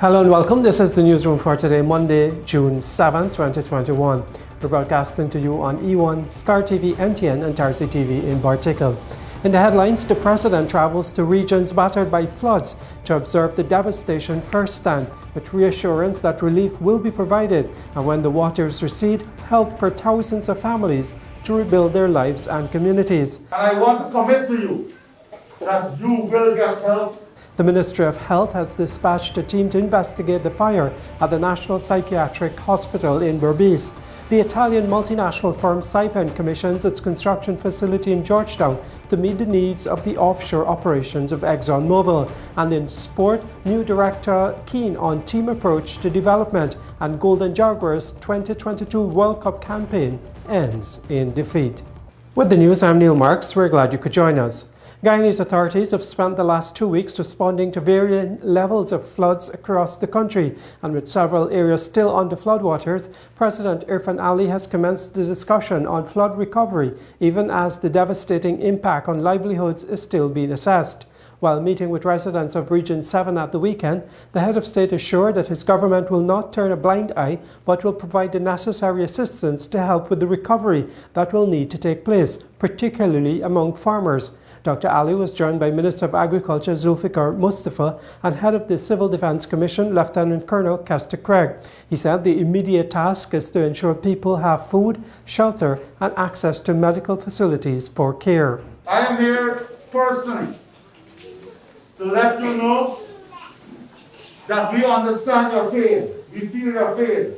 Hello and welcome. This is the newsroom for today, Monday, June 7, 2021. We're broadcasting to you on E1, Scar TV, NTN, and Tarsi TV in Bartikal. In the headlines, the President travels to regions battered by floods to observe the devastation firsthand, with reassurance that relief will be provided, and when the waters recede, help for thousands of families to rebuild their lives and communities. And I want to commit to you that you will get help. The Ministry of Health has dispatched a team to investigate the fire at the National Psychiatric Hospital in Berbice. The Italian multinational firm Saipem commissions its construction facility in Georgetown to meet the needs of the offshore operations of ExxonMobil. And in sport, new director keen on team approach to development, and Golden Jaguars 2022 World Cup campaign ends in defeat. With the news, I'm Neil Marks. We're glad you could join us. Guyanese authorities have spent the last 2 weeks responding to varying levels of floods across the country, and with several areas still under floodwaters, President Irfan Ali has commenced the discussion on flood recovery, even as the devastating impact on livelihoods is still being assessed. While meeting with residents of Region 7 at the weekend, the head of state assured that his government will not turn a blind eye, but will provide the necessary assistance to help with the recovery that will need to take place, particularly among farmers. Dr. Ali was joined by Minister of Agriculture Zulfikar Mustafa and Head of the Civil Defence Commission, Lieutenant Colonel Kester Craig. He said the immediate task is to ensure people have food, shelter and access to medical facilities for care. I am here personally to let you know that we understand your pain, we feel your pain,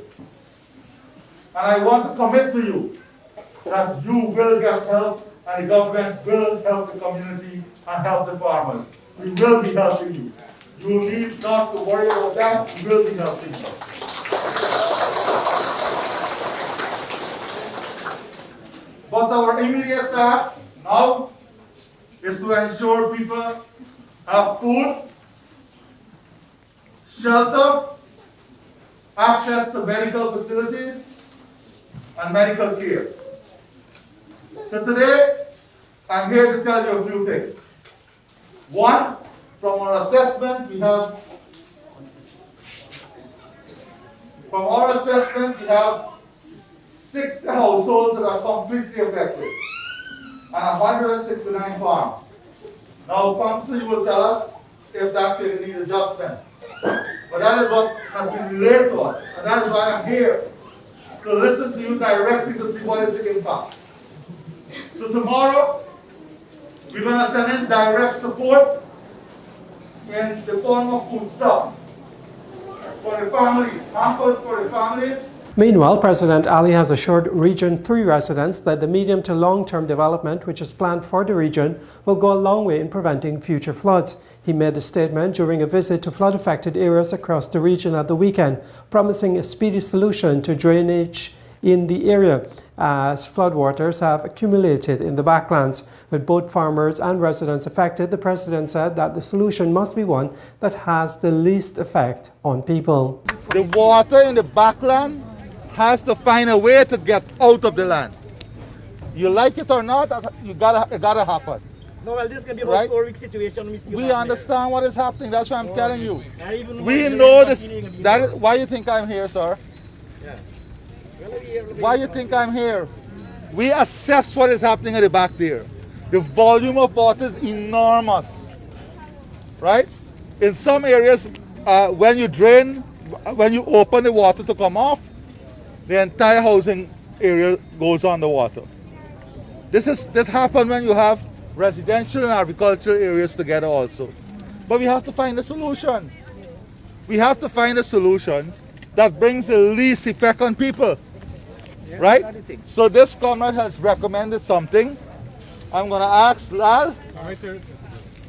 and I want to commit to you that you will get help, and the government will help the community and help the farmers. We will be helping you. You need not to worry about that. We will be helping you. But our immediate task now is to ensure people have food, shelter, access to medical facilities, and medical care. So today, I'm here to tell you a few things. One, from our assessment, we have 60 households that are completely affected, and 169 farms. Now, Council, you will tell us if that will need adjustment. But that is what has been relayed to us, and that is why I'm here, to listen to you directly to see what is the impact. So tomorrow, we're going to send in direct support in the form of foodstuffs for the family, hampers for the families. Meanwhile, President Ali has assured Region 3 residents that the medium to long-term development which is planned for the region will go a long way in preventing future floods. He made a statement during a visit to flood-affected areas across the region at the weekend, promising a speedy solution to drainage in the area as floodwaters have accumulated in the backlands. With both farmers and residents affected, the President said that the solution must be one that has the least effect on people. The water in the backland has to find a way to get out of the land. You like it or not, it gotta happen. No, well, this can be about 4-week situation. We understand what is happening. That's what I'm telling you. We know this. That is why you think I'm here, sir. Yeah. Why you think I'm here? We assess what is happening at the back there. The volume of water is enormous, right? In some areas, when you open the water to come off, the entire housing area goes underwater. This happens when you have residential and agricultural areas together also. But we have to find a solution. We have to find a solution that brings the least effect on people. Right? So this comrade has recommended something. I'm going to ask Lal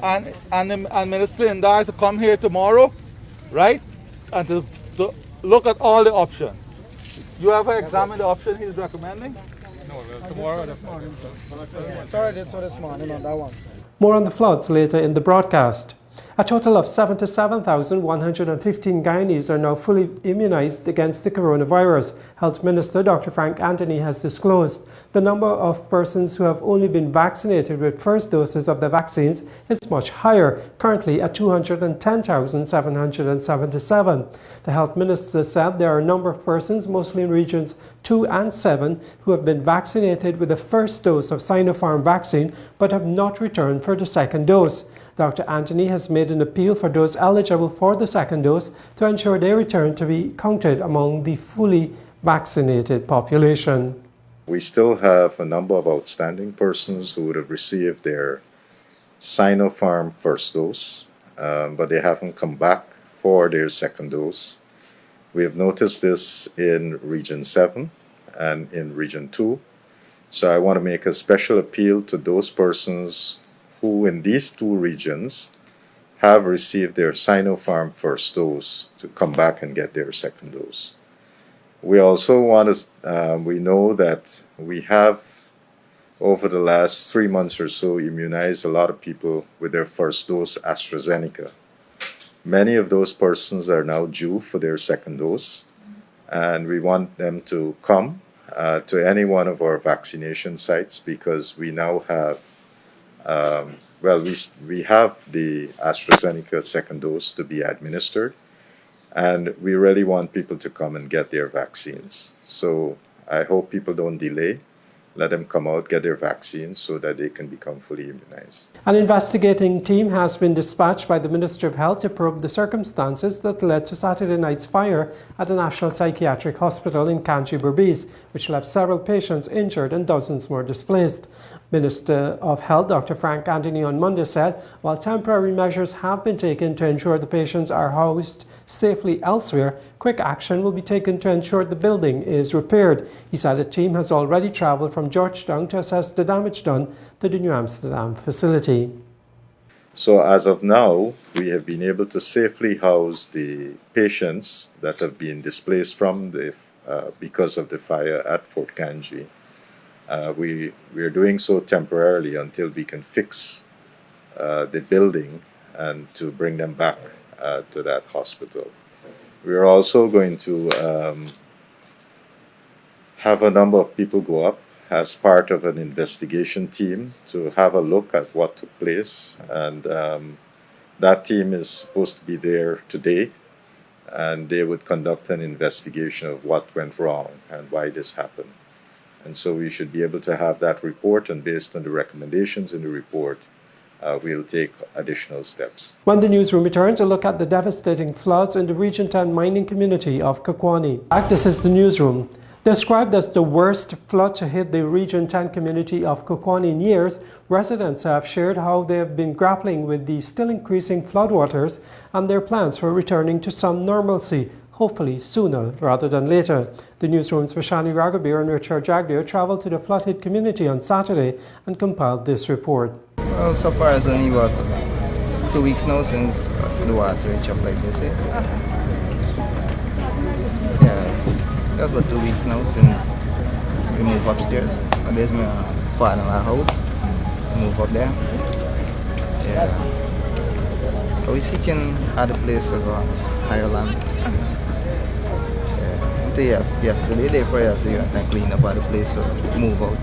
and Minister Indar to come here tomorrow, right? And to look at all the options. You ever examined the option he's recommending? No, tomorrow. Sorry, this morning on that one. More on the floods later in the broadcast. A total of 77,115 Guyanese are now fully immunized against the coronavirus. Health Minister Dr. Frank Anthony has disclosed the number of persons who have only been vaccinated with first doses of the vaccines is much higher, currently at 210,777. The Health Minister said there are a number of persons, mostly in regions 2 and 7, who have been vaccinated with the first dose of Sinopharm vaccine but have not returned for the second dose. Dr. Anthony has made an appeal for those eligible for the second dose to ensure they return to be counted among the fully vaccinated population. We still have a number of outstanding persons who would have received their Sinopharm first dose, but they haven't come back for their second dose. We have noticed this in Region 7 and in Region 2. So I want to make a special appeal to those persons who in these two regions have received their Sinopharm first dose to come back and get their second dose. We also want to, we know that we have over the last 3 months or so immunized a lot of people with their first dose AstraZeneca. Many of those persons are now due for their second dose, and we want them to come to any one of our vaccination sites because we now have we have the AstraZeneca second dose to be administered, and we really want people to come and get their vaccines. So I hope people don't delay. Let them come out, get their vaccines so that they can become fully immunized. An investigating team has been dispatched by the Ministry of Health to probe the circumstances that led to Saturday night's fire at the National Psychiatric Hospital in Kanchi, Berbice, which left several patients injured and dozens more displaced. Minister of Health Dr. Frank Anthony on Monday said, while temporary measures have been taken to ensure the patients are housed safely elsewhere, quick action will be taken to ensure the building is repaired. He said a team has already travelled from Georgetown to assess the damage done to the New Amsterdam facility. So as of now, we have been able to safely house the patients that have been displaced from because of the fire at Fort Kanji. We are doing so temporarily until we can fix the building and to bring them back to that hospital. We are also going to have a number of people go up as part of an investigation team to have a look at what took place, and that team is supposed to be there today, and they would conduct an investigation of what went wrong and why this happened. And so we should be able to have that report, and based on the recommendations in the report, we'll take additional steps. When the newsroom returns, a look at the devastating floods in the Region 10 mining community of Kokwani. This is the newsroom. Described as the worst flood to hit the Region 10 community of Kokwani in years, residents have shared how they have been grappling with the still increasing floodwaters and their plans for returning to some normalcy, hopefully sooner rather than later. The newsroom's Vashani Raghabir and Richard Jagdeo traveled to the flood-hit community on Saturday and compiled this report. Well, so far it's only about 2 weeks now since the water reached up like this. Yes, that's about 2 weeks now since we moved upstairs. And there's my father-in-law house. We moved up there. Yeah. But we're seeking other place to go, higher land. Yeah. Until yesterday, day for yesterday, and then clean up other place to move out.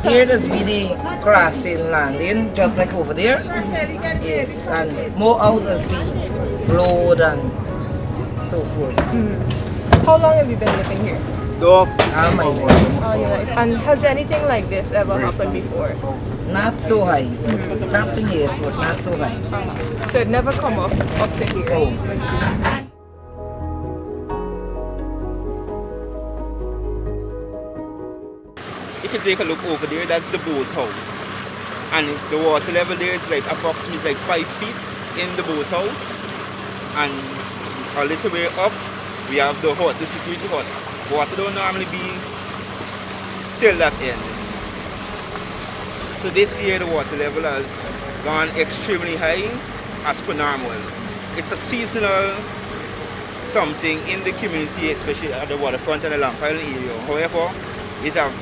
Here there's be the crossing landing, just like over there. Yes, and more out has been road and so forth. How long have you been living here? All my life. All your life. And has anything like this ever happened before? Not so high. It happened, yes, but not so high. So it never come up to here? Oh. If you take a look over there, that's the boat house. And the water level there is like approximately like 5 feet in the boat house. And a little way up, we have the security hut. Water don't normally be till that end. So this year the water level has gone extremely high as per normal. It's a seasonal something in the community, especially at the waterfront and the Lamp Island area. However, it have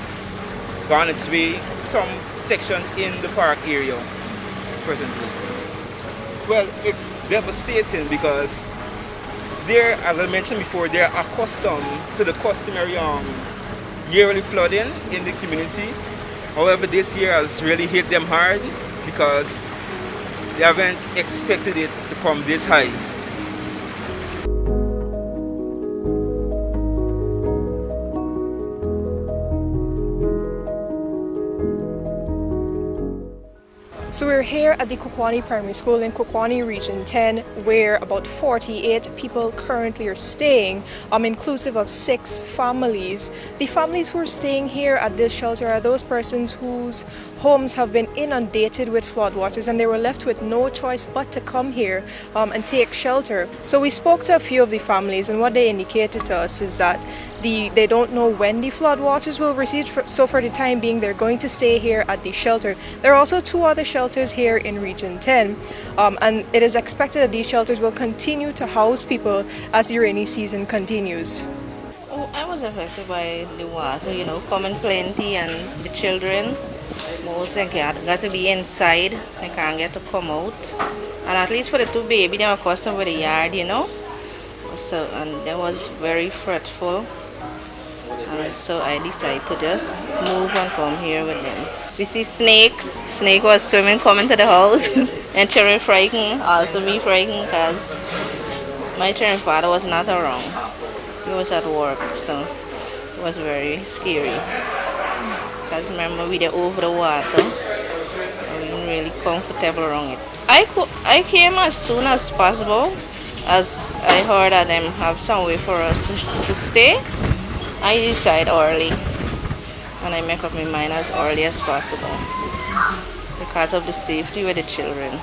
gone its way. Some sections in the park area presently. Well, it's devastating because they're, as I mentioned before, they're accustomed to the customary yearly flooding in the community. However, this year has really hit them hard because they haven't expected it to come this high. So we're here at the Kokwani Primary School in Kokwani Region 10, where about 48 people currently are staying, inclusive of 6 families. The families who are staying here at this shelter are those persons whose homes have been inundated with floodwaters, and they were left with no choice but to come here and take shelter. So we spoke to a few of the families, and what they indicated to us is that they don't know when the floodwaters will recede, so for the time being they're going to stay here at the shelter. There are also 2 other shelters here in Region 10, and it is expected that these shelters will continue to house people as the rainy season continues. Oh, I was affected by the water, you know, coming plenty, and the children, most they got to be inside, they can't get to come out. And at least for the 2 babies, they were accustomed with the yard, you know. So, and that was very fretful. And so I decided to just move and come here with them. We see Snake. Snake was swimming, coming to the house. And children frightened, also me frightened, because my children's father was not around. He was at work, so it was very scary. Because remember, we were over the water. We weren't really comfortable around it. I came as soon as possible, as I heard that them have some way for us to stay. I decide early, and I make up my mind as early as possible because of the safety with the children.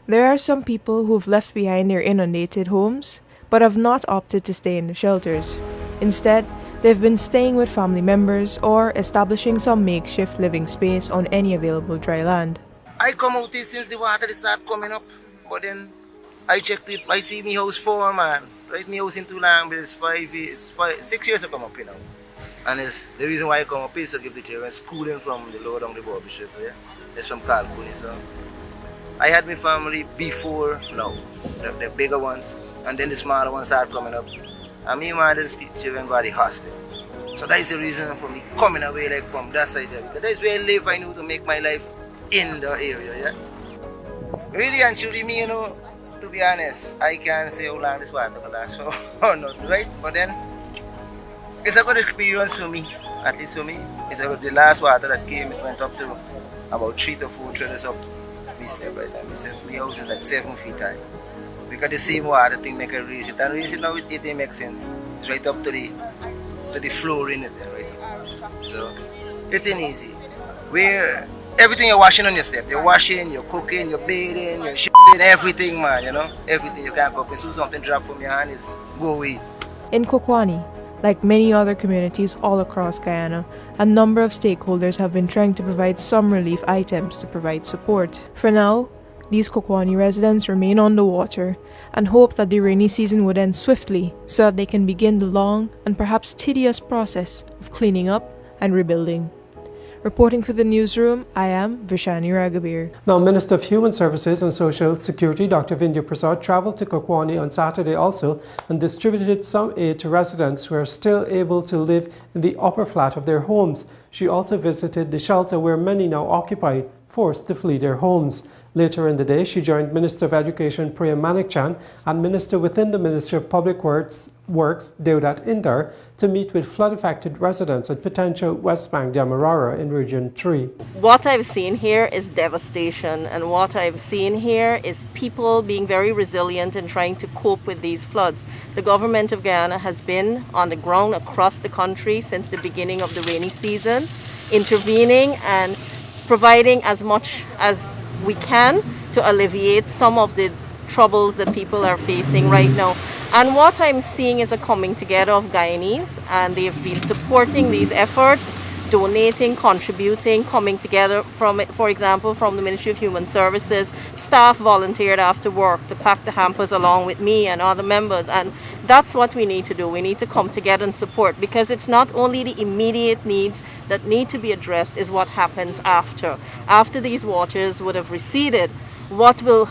There are some people who've left behind their inundated homes, but have not opted to stay in the shelters. Instead, they've been staying with family members or establishing some makeshift living space on any available dry land. I come out here since the water start coming up, but then I checked it, I see me house 4, man. Right, me house in too long, but it's 6 years to come up here now. And it's, the reason why I come up here is to give the children schooling from the lower down the Bobby Strip, yeah? It's from Kalkuni, so. I had my family before now, the bigger ones, and then the smaller ones start coming up. And me and my other children got the hostel. So that is the reason for me coming away like from that side there. Because that's where I live, I know to make my life in the area, yeah? Really and truly me, you know, to be honest, I can't say how long this water will last for or not, right? But then, it's a good experience for me, at least for me. It's a good, the last water that came, it went up to about 3 to 4 treaders up. We step right there. We step, my house is like 7 feet high. Because the same water thing make a raise it. And raise it now it didn't make sense. It's right up to the floor in it, right? So, it ain't easy. Where everything you're washing on your step. You're washing, you're cooking, you're bathing, you're shitting, everything, man, you know? Everything you can't cook. And so something drop from your hand, it's go away. In Kokwani, like many other communities all across Guyana, a number of stakeholders have been trying to provide some relief items to provide support. For now, these Kokwani residents remain on the water and hope that the rainy season would end swiftly so that they can begin the long and perhaps tedious process of cleaning up and rebuilding. Reporting for the newsroom, I am Vishani Raghavir. Now, Minister of Human Services and Social Security, Dr. Vindhya Prasad, travelled to Kokwani on Saturday also and distributed some aid to residents who are still able to live in the upper flat of their homes. She also visited the shelter where many now occupy, forced to flee their homes. Later in the day, she joined Minister of Education Priya Manikchan and Minister within the Ministry of Public Works Deodat Indar to meet with flood-affected residents at potential West Bank Demerara in Region 3. What I've seen here is devastation, and what I've seen here is people being very resilient and trying to cope with these floods. The government of Guyana has been on the ground across the country since the beginning of the rainy season, intervening and providing as much as we can to alleviate some of the troubles that people are facing right now. And what I'm seeing is a coming together of Guyanese, and they've been supporting these efforts, donating, contributing, coming together from, for example, from the Ministry of Human Services. Staff volunteered after work to pack the hampers along with me and other members, and that's what we need to do. We need to come together and support, because it's not only the immediate needs that need to be addressed, is what happens after these waters would have receded. What will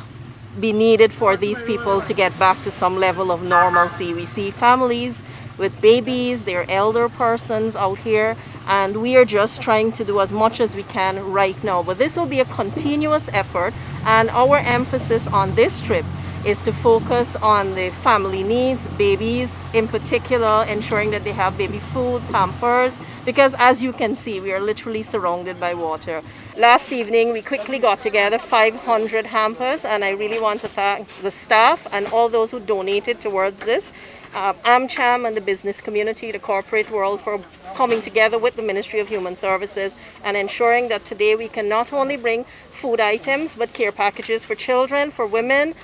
be needed for these people to get back to some level of normalcy? We see families with babies, their elder persons out here, and we are just trying to do as much as we can right now. But this will be a continuous effort, and our emphasis on this trip is to focus on the family needs, babies in particular, ensuring that they have baby food, pampers, because as you can see, we are literally surrounded by water. Last evening, we quickly got together 500 hampers, and I really want to thank the staff and all those who donated towards this. AmCham and the business community, the corporate world, for coming together with the Ministry of Human Services and ensuring that today we can not only bring food items, but care packages for children, for women,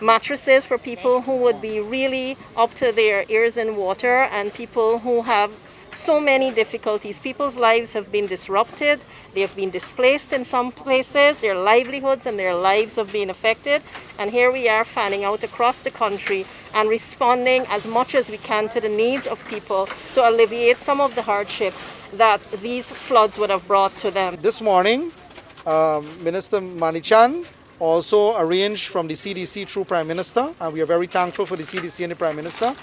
mattresses for people who would be really up to their ears in water, and people who have so many difficulties. People's lives have been disrupted. They have been displaced in some places. Their livelihoods and their lives have been affected. And here we are fanning out across the country and responding as much as we can to the needs of people to alleviate some of the hardship that these floods would have brought to them. This morning, Minister Manichan also arranged from the CDC through Prime Minister, and we are very thankful for the CDC and the Prime Minister,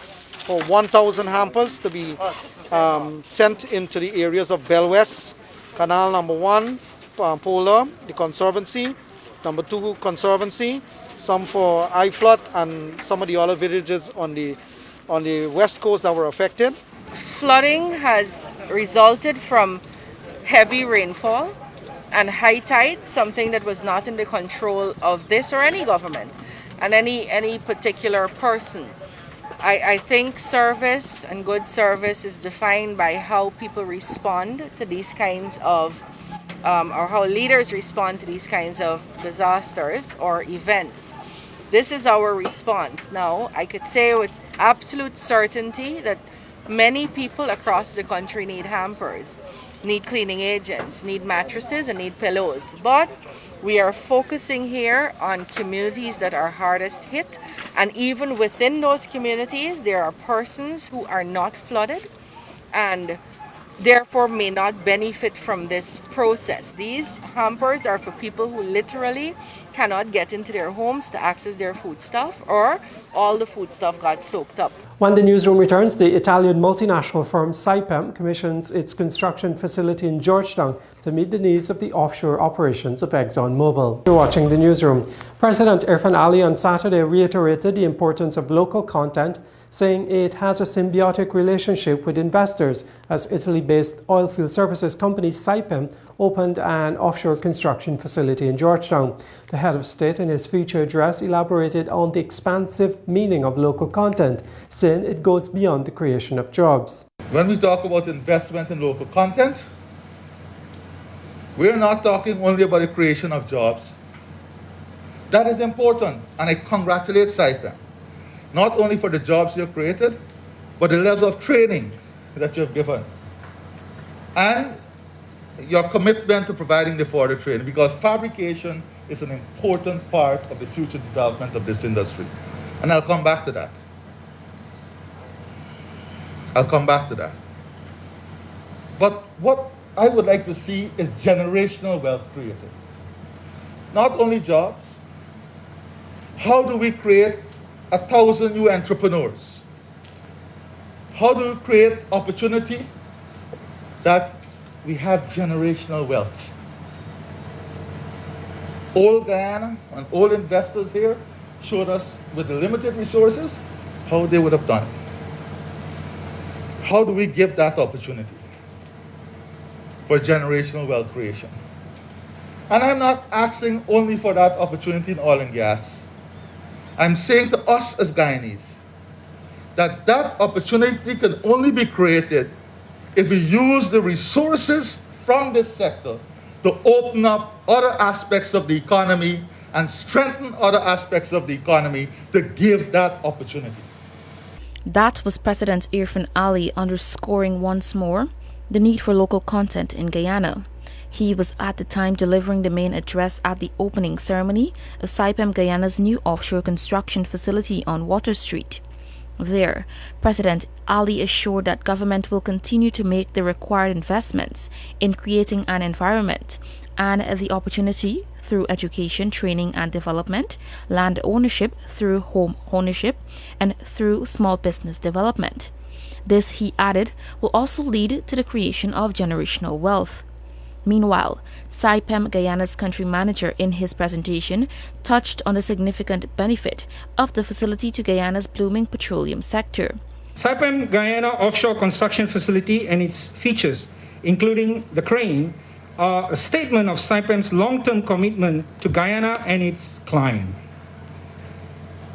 for 1,000 hampers to be sent into the areas of Bell West, Canal number 1, Polar, the Conservancy, number 2 Conservancy, some for iFlood, and some of the other villages on the west coast that were affected. Flooding has resulted from heavy rainfall and high tide, something that was not in the control of this or any government and any particular person. I think service and good service is defined by how people respond to these kinds of, or how leaders respond to these kinds of disasters or events. This is our response. Now, I could say with absolute certainty that many people across the country need hampers, need cleaning agents, need mattresses, and need pillows. But we are focusing here on communities that are hardest hit, and even within those communities there are persons who are not flooded and therefore may not benefit from this process. These hampers are for people who literally cannot get into their homes to access their foodstuff, or all the foodstuff got soaked up. When the newsroom returns, the Italian multinational firm Saipem commissions its construction facility in Georgetown to meet the needs of the offshore operations of ExxonMobil. You're watching the newsroom. President Irfan Ali on Saturday reiterated the importance of local content, saying it has a symbiotic relationship with investors as Italy-based oilfield services company Saipem opened an offshore construction facility in Georgetown. The head of state in his feature address elaborated on the expansive meaning of local content, saying it goes beyond the creation of jobs. When we talk about investment in local content, we're not talking only about the creation of jobs. That is important, and I congratulate Saipem, not only for the jobs you've created, but the level of training that you've given, and your commitment to providing the further training, because fabrication is an important part of the future development of this industry. And I'll come back to that. But what I would like to see is generational wealth created. Not only jobs. How do we create 1,000 new entrepreneurs? How do we create opportunity that we have generational wealth? Old Guyana and old investors here showed us with the limited resources how they would have done it. How do we give that opportunity for generational wealth creation? And I'm not asking only for that opportunity in oil and gas. I'm saying to us as Guyanese that that opportunity can only be created if we use the resources from this sector to open up other aspects of the economy and strengthen other aspects of the economy to give that opportunity. That was President Irfan Ali underscoring once more the need for local content in Guyana. He was at the time delivering the main address at the opening ceremony of SAIPEM Guyana's new offshore construction facility on Water Street. There, President Ali assured that government will continue to make the required investments in creating an environment and the opportunity through education, training and development, land ownership through home ownership, and through small business development. This, he added, will also lead to the creation of generational wealth. Meanwhile, SAIPEM Guyana's country manager in his presentation touched on the significant benefit of the facility to Guyana's blooming petroleum sector. SAIPEM Guyana offshore construction facility and its features, including the crane, are a statement of SAIPEM's long-term commitment to Guyana and its client.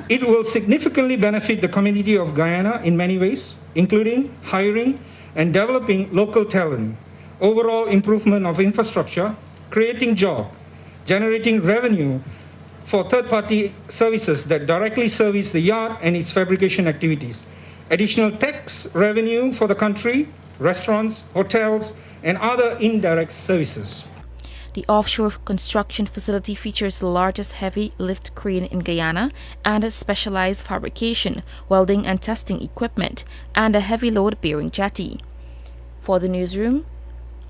It will significantly benefit the community of Guyana in many ways, including hiring and developing local talent, overall improvement of infrastructure, creating jobs, generating revenue for third-party services that directly service the yard and its fabrication activities, additional tax revenue for the country, restaurants, hotels, and other indirect services. The offshore construction facility features the largest heavy lift crane in Guyana and specialized fabrication, welding and testing equipment, and a heavy load bearing jetty. For the newsroom,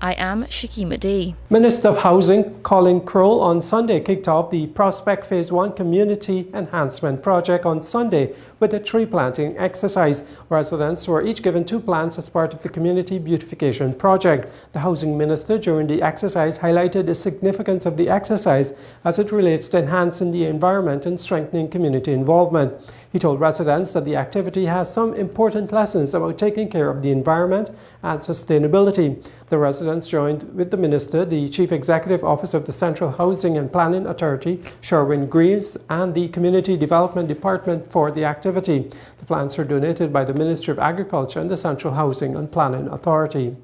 I am Shakima Day. Minister of Housing Colin Crowell on Sunday kicked off the Prospect Phase 1 Community Enhancement Project on Sunday with a tree planting exercise. Residents were each given 2 plants as part of the Community Beautification Project. The Housing Minister during the exercise highlighted the significance of the exercise as it relates to enhancing the environment and strengthening community involvement. He told residents that the activity has some important lessons about taking care of the environment and sustainability. The residents joined with the Minister, the Chief Executive Officer of the Central Housing and Planning Authority, Sherwin Greaves, and the Community Development Department for the activity. The plants were donated by the Ministry of Agriculture and the Central Housing and Planning Authority.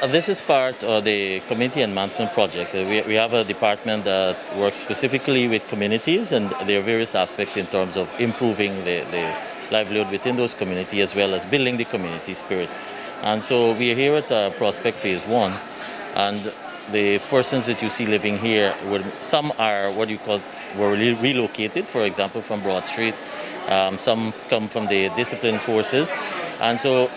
This is part of the Community Enhancement Project. We have a department that works specifically with communities, and there are various aspects in terms of improving the livelihood within those communities as well as building the community spirit. And so we are here at Prospect Phase 1, and the persons that you see living here, some are were relocated, for example, from Broad Street. Some come from the disciplined forces. And so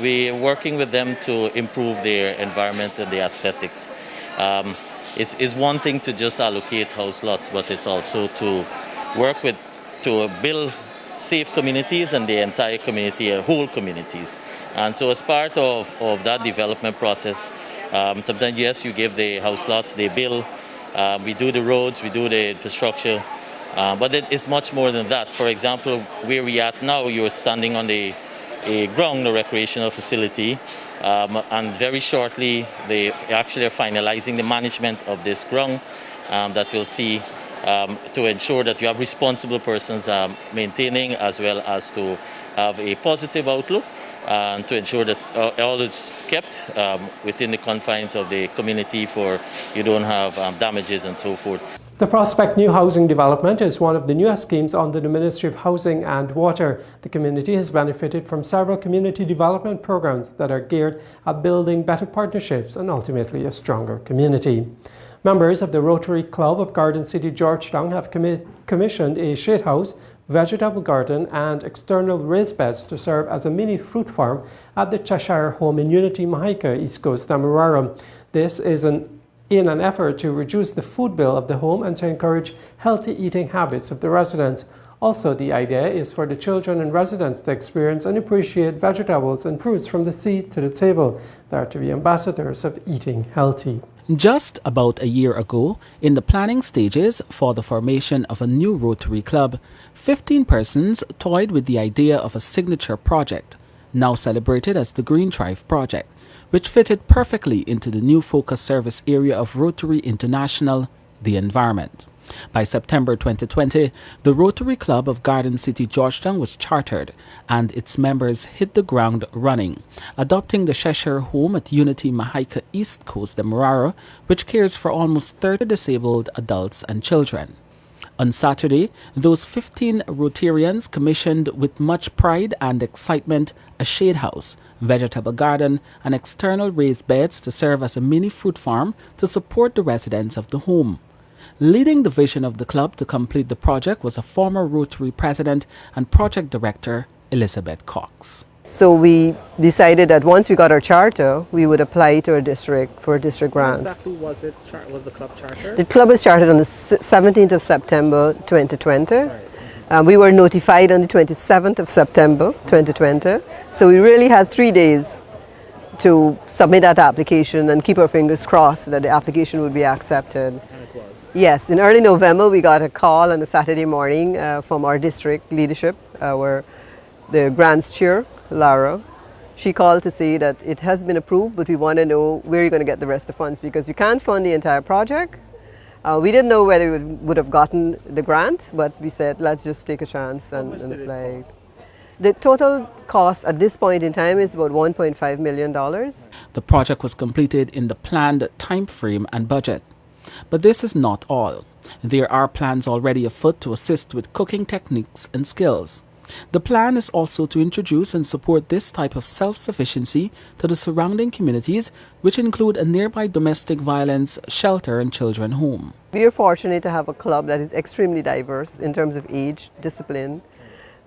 we're working with them to improve their environment and their aesthetics. It's one thing to just allocate house lots, but it's also to work to build safe communities and the entire community, whole communities. And so as part of that development process, sometimes, yes, you give the house lots, they build, we do the roads, we do the infrastructure, but it's much more than that. For example, where we are now, you're standing on the ground, the recreational facility, and very shortly they actually are finalizing the management of this ground that we'll see to ensure that you have responsible persons maintaining as well as to have a positive outlook and to ensure that all is kept within the confines of the community for you don't have damages and so forth. The Prospect New Housing Development is one of the newest schemes under the Ministry of Housing and Water. The community has benefited from several community development programs that are geared at building better partnerships and ultimately a stronger community. Members of the Rotary Club of Garden City, Georgetown have commissioned a shade house, vegetable garden and external raised beds to serve as a mini fruit farm at the Cheshire home in Unity, Mahaica, East Coast, Demerara. This is in an effort to reduce the food bill of the home and to encourage healthy eating habits of the residents. Also, the idea is for the children and residents to experience and appreciate vegetables and fruits from the seed to the table. They are to be ambassadors of eating healthy. Just about a year ago, in the planning stages for the formation of a new Rotary Club, 15 persons toyed with the idea of a signature project, now celebrated as the Green Thrive Project, which fitted perfectly into the new focus service area of Rotary International, the environment. By September 2020, the Rotary Club of Garden City, Georgetown was chartered, and its members hit the ground running, adopting the Cheshire home at Unity, Mahaica, East Coast, Demerara, which cares for almost 30 disabled adults and children. On Saturday, those 15 Rotarians commissioned with much pride and excitement a shade house, vegetable garden, and external raised beds to serve as a mini fruit farm to support the residents of the home. Leading the vision of the club to complete the project was a former Rotary president and project director, Elizabeth Cox. So we decided that once we got our charter, we would apply to our district for a district grant. Exactly was the club charter? The club was chartered on the 17th of September 2020. Right. We were notified on the 27th of September 2020. So we really had 3 days to submit that application and keep our fingers crossed that the application would be accepted. And it was? Yes, in early November we got a call on a Saturday morning from our district leadership, where the grants chair, Lara, she called to say that it has been approved, but we want to know where you're going to get the rest of the funds because we can't fund the entire project. We didn't know whether we would have gotten the grant, but we said let's just take a chance and apply. The total cost at this point in time is about $1.5 million. The project was completed in the planned time frame and budget. But this is not all. There are plans already afoot to assist with cooking techniques and skills. The plan is also to introduce and support this type of self-sufficiency to the surrounding communities, which include a nearby domestic violence shelter and children home. We are fortunate to have a club that is extremely diverse in terms of age, discipline,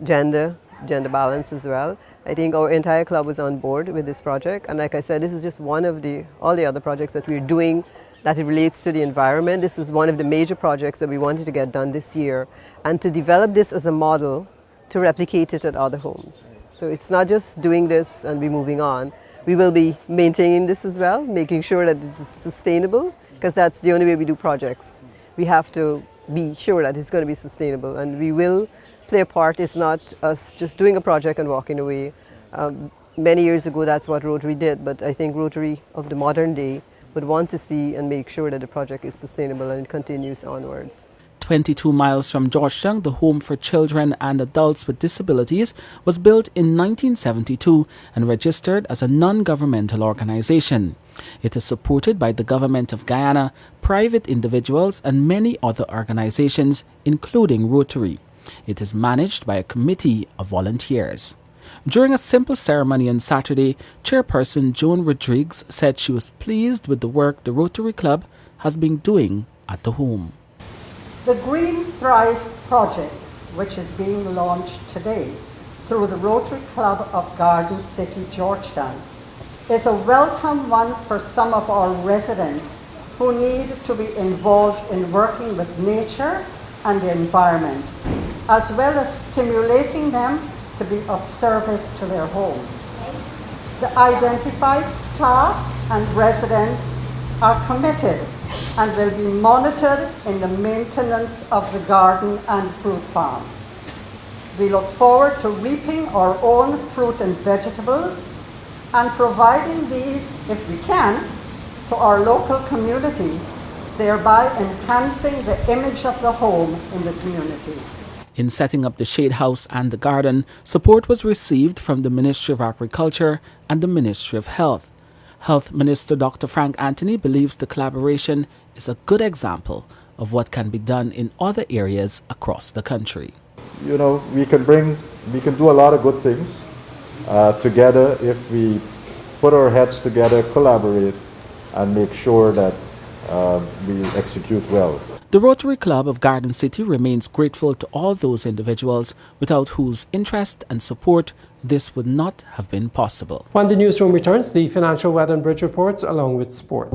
gender balance as well. I think our entire club was on board with this project, and like I said, this is just one of all the other projects that we're doing that it relates to the environment. This is one of the major projects that we wanted to get done this year, and to develop this as a model to replicate it at other homes. So it's not just doing this and be moving on. We will be maintaining this as well, making sure that it's sustainable, because that's the only way we do projects. We have to be sure that it's going to be sustainable, and we will play a part. It's not us just doing a project and walking away. Many years ago, that's what Rotary did, but I think Rotary of the modern day would want to see and make sure that the project is sustainable and it continues onwards. 22 miles from Georgetown, the Home for Children and Adults with Disabilities was built in 1972 and registered as a non-governmental organization. It is supported by the Government of Guyana, private individuals, and many other organizations, including Rotary. It is managed by a committee of volunteers. During a simple ceremony on Saturday, Chairperson Joan Rodriguez said she was pleased with the work the Rotary Club has been doing at the home. The Green Thrive project, which is being launched today through the Rotary Club of Garden City, Georgetown, is a welcome one for some of our residents who need to be involved in working with nature and the environment, as well as stimulating them to be of service to their home. The identified staff and residents are committed and will be monitored in the maintenance of the garden and fruit farm. We look forward to reaping our own fruit and vegetables and providing these, if we can, to our local community, thereby enhancing the image of the home in the community. In setting up the shade house and the garden, support was received from the Ministry of Agriculture and the Ministry of Health. Health Minister Dr. Frank Anthony believes the collaboration is a good example of what can be done in other areas across the country. You know, we can do a lot of good things together if we put our heads together, collaborate, and make sure that we execute well. The Rotary Club of Garden City remains grateful to all those individuals without whose interest and support this would not have been possible. When the newsroom returns, the financial weather and bridge reports along with sport.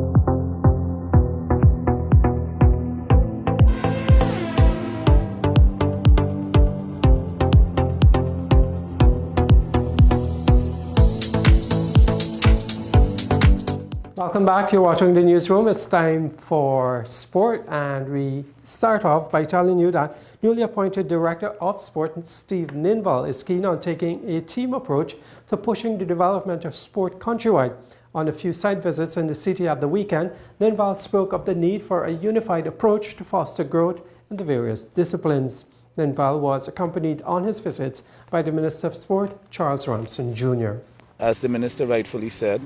Welcome back. You're watching the newsroom. It's time for sport, and we start off by telling you that newly appointed Director of Sport, Steve Ninval, is keen on taking a team approach to pushing the development of sport countrywide. On a few site visits in the city at the weekend, Ninval spoke of the need for a unified approach to foster growth in the various disciplines. Ninval was accompanied on his visits by the Minister of Sport, Charles Ramson Jr. As the Minister rightfully said,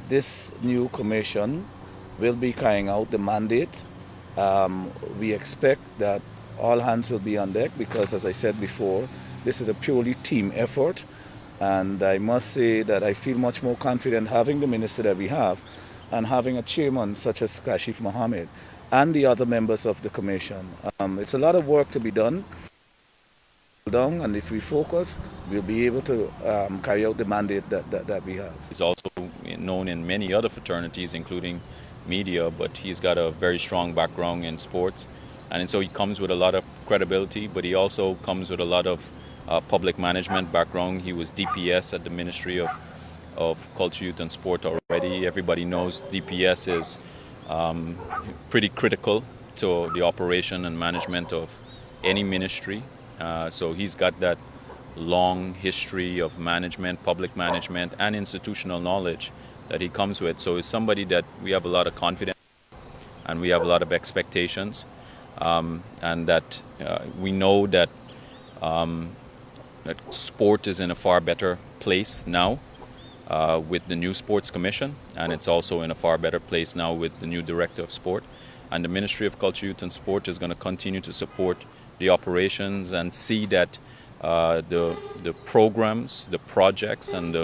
this new commission will be carrying out the mandate We expect that all hands will be on deck because, as I said before, this is a purely team effort. And I must say that I feel much more confident having the minister that we have and having a chairman such as Kashif Mohammed and the other members of the commission. It's a lot of work to be done, and if we focus, we'll be able to carry out the mandate that we have. He's also known in many other fraternities, including media, but he's got a very strong background in sports. And so he comes with a lot of credibility, but he also comes with a lot of public management background. He was DPS at the Ministry of Culture, Youth and Sport already. Everybody knows DPS is pretty critical to the operation and management of any ministry. So he's got that long history of management, public management, and institutional knowledge that he comes with. So it's somebody that we have a lot of confidence and we have a lot of expectations, and that we know that that sport is in a far better place now with the new Sports Commission, and it's also in a far better place now with the new Director of Sport. And the Ministry of Culture, Youth and Sport is going to continue to support the operations and see that the programs, the projects, and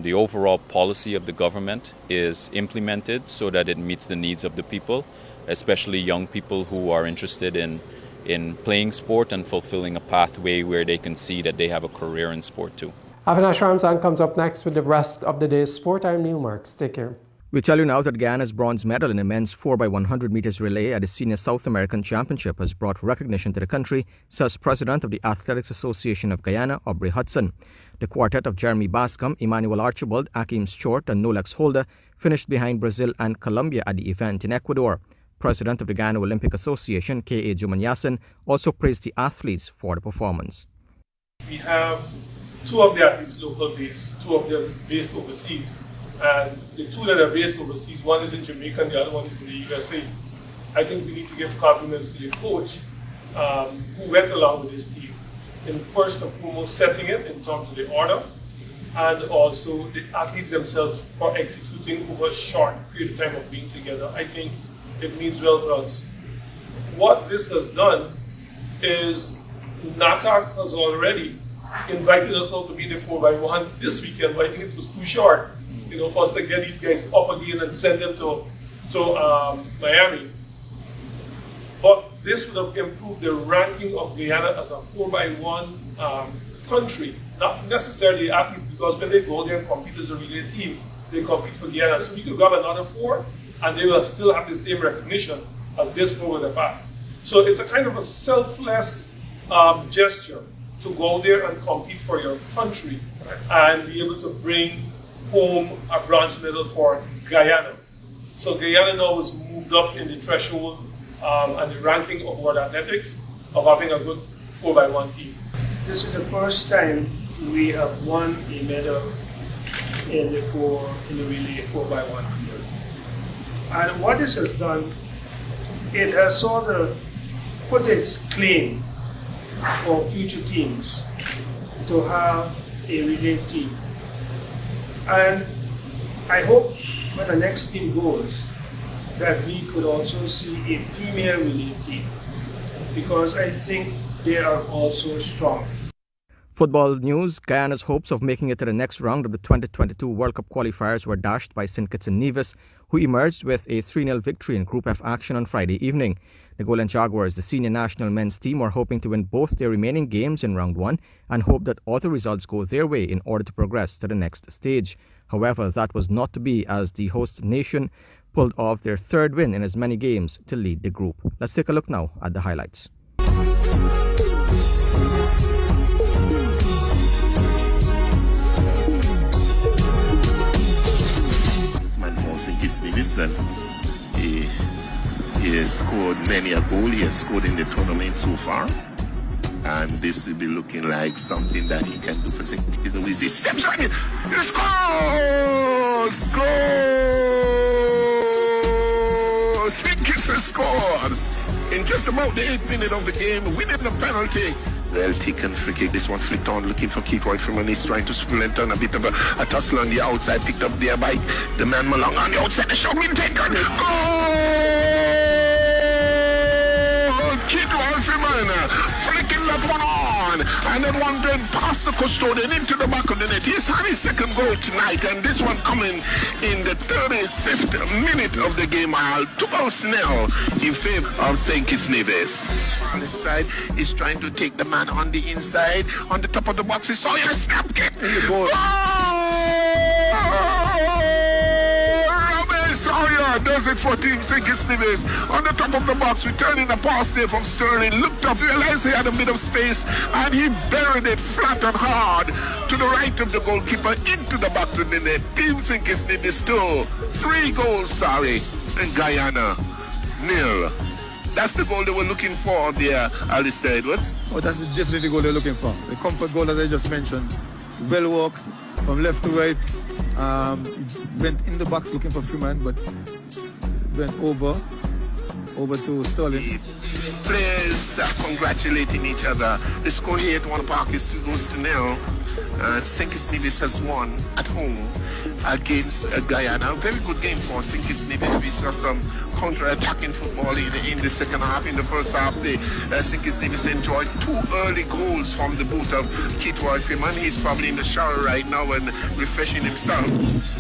the overall policy of the government is implemented so that it meets the needs of the people, especially young people who are interested in playing sport and fulfilling a pathway where they can see that they have a career in sport too. Avinash Ramzan comes up next with the rest of the day's sport. I'm Neil Marks. Take care. We tell you now that Guyana's bronze medal in the men's 4x100 meters relay at the Senior South American Championship has brought recognition to the country, says President of the Athletics Association of Guyana, Aubrey Hudson. The quartet of Jeremy Bascom, Emmanuel Archibald, Akeem Stewart and Nolex Holder finished behind Brazil and Colombia at the event in Ecuador. President of the Guyana Olympic Association, K.A. Jumanyasin, also praised the athletes for the performance. We have two of the athletes local based, two of them based overseas. And the two that are based overseas, one is in Jamaica and the other one is in the USA. I think we need to give compliments to the coach who went along with his team in first and foremost setting it in terms of the order, and also the athletes themselves for executing over a short period of time of being together. I think it means well to us. What this has done is NACAC has already invited us all to be in the 4x1 this weekend, but I think it was too short, for us to get these guys up again and send them to Miami. But this would have improved the ranking of Guyana as a 4x1 country, not necessarily athletes, because when they go there and compete as a relay team, they compete for Guyana. So we could grab another 4, and they will still have the same recognition as this 4 would have had. So it's a kind of a selfless gesture to go there and compete for your country and be able to bring home a bronze medal for Guyana. So Guyana now is moved up in the threshold and the ranking of world athletics of having a good 4x1 team. This is the first time we have won a medal in the relay 4x100. And what this has done, it has sort of put its claim for future teams to have a relay team. And I hope when the next team goes that we could also see a female relay team, because I think they are also strong. Football news: Guyana's hopes of making it to the next round of the 2022 World Cup qualifiers were dashed by St. Kitts and Nevis, who emerged with a 3-0 victory in Group F action on Friday evening. The Golan Jaguars, the senior national men's team, were hoping to win both their remaining games in round 1 and hope that all the results go their way in order to progress to the next stage. However, that was not to be, as the host nation pulled off their third win in as many games to lead the group. Let's take a look now at the highlights. He has scored many a goal. He has scored in the tournament so far. And this will be looking like something that he can do for St. Kitts and Nevis. He steps on it. He scores! Goal! St. Kitts has scored in just about the 8th minute of the game, winning the penalty. Well taken free kick. This one flicked on, looking for Keith Roy from, and he's trying to sprint on a bit of a tussle on the outside, picked up there by the man Malong on the outside. The shot been taken. Goal! flicking that one on, and that one then past the custodian into the back of the net. He's had his second goal tonight, and this one coming in the 35th minute of the game. 2-0 in favor of St. Kitts Nevis. On the side, he's trying to take the man on the inside, on the top of the box. He saw your snap kick. Sawyer does it for Team St. Kitts Nevis. On the top of the box, returning the pass there from Sterling. Looked up, realized he had a bit of space, and he buried it flat and hard to the right of the goalkeeper into the back of the net. Team St. Kitts Nevis 2, 3 goals, and Guyana 0. That's the goal they were looking for there, Alistair Edwards. Oh, that's definitely the goal they're looking for. The comfort goal, as I just mentioned. Well walk from left to right. Went in the box looking for Freeman, but went over to Sterling. Players congratulating each other. The score here at One Park is 2 goals to 0. St. Kitts Nevis has won at home against Guyana. A very good game for St. Kitts Nevis. We saw some counter-attacking football in the second half. In the first half, St. Kitts Nevis enjoyed 2 early goals from the boot of Kitwai Freeman. He's probably in the shower right now and refreshing himself.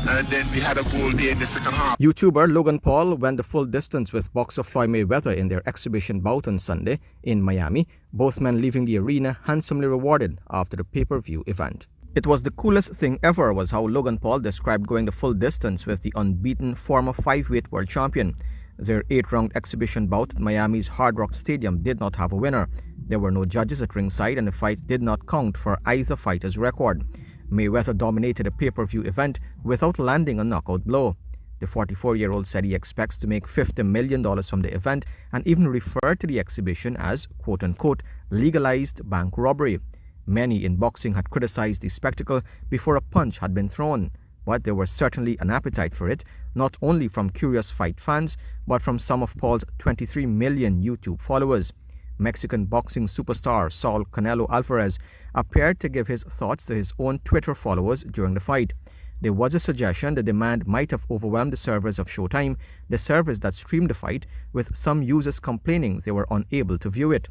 And then we had a goal there in the second half. YouTuber Logan Paul went the full distance with boxer Floyd Mayweather in their exhibition bout on Sunday in Miami, both men leaving the arena handsomely rewarded after the pay-per-view event. It was the coolest thing ever, was how Logan Paul described going the full distance with the unbeaten former 5-weight world champion. Their 8-round exhibition bout at Miami's Hard Rock Stadium did not have a winner. There were no judges at ringside, and the fight did not count for either fighter's record. Mayweather dominated the pay-per-view event without landing a knockout blow. The 44-year-old said he expects to make $50 million from the event and even referred to the exhibition as, quote-unquote, legalized bank robbery. Many in boxing had criticized the spectacle before a punch had been thrown, but there was certainly an appetite for it, not only from curious fight fans, but from some of Paul's 23 million YouTube followers. Mexican boxing superstar Saul Canelo Alvarez appeared to give his thoughts to his own Twitter followers during the fight. There was a suggestion the demand might have overwhelmed the servers of Showtime, the service that streamed the fight, with some users complaining they were unable to view it.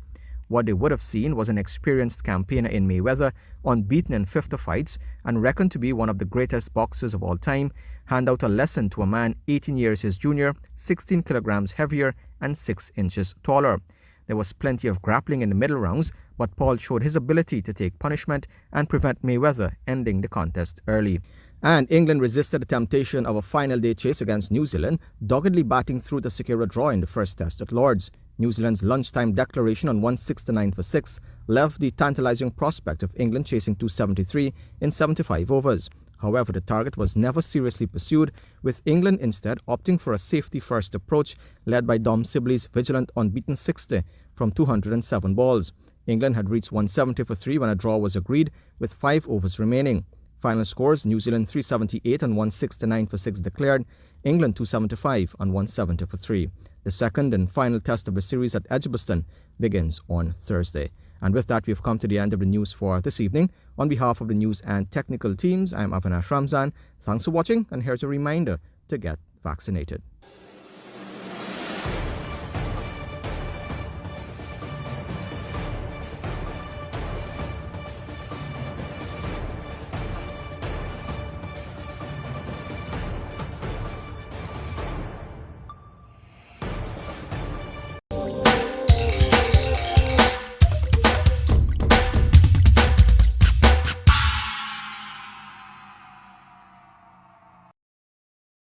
What they would have seen was an experienced campaigner in Mayweather, unbeaten in 50 fights and reckoned to be one of the greatest boxers of all time, hand out a lesson to a man 18 years his junior, 16 kilograms heavier and 6 inches taller. There was plenty of grappling in the middle rounds, but Paul showed his ability to take punishment and prevent Mayweather ending the contest early. And England resisted the temptation of a final day chase against New Zealand, doggedly batting through to secure a draw in the first test at Lord's. New Zealand's lunchtime declaration on 169 for 6 left the tantalizing prospect of England chasing 273 in 75 overs. However, the target was never seriously pursued, with England instead opting for a safety-first approach led by Dom Sibley's vigilant unbeaten 60 from 207 balls. England had reached 170 for 3 when a draw was agreed, with 5 overs remaining. Final scores: New Zealand 378 and 169 for 6 declared, England 275 and 170 for 3. The second and final test of the series at Edgbaston begins on Thursday. And with that, we've come to the end of the news for this evening. On behalf of the news and technical teams, I'm Avinash Ramzan. Thanks for watching, and here's a reminder to get vaccinated.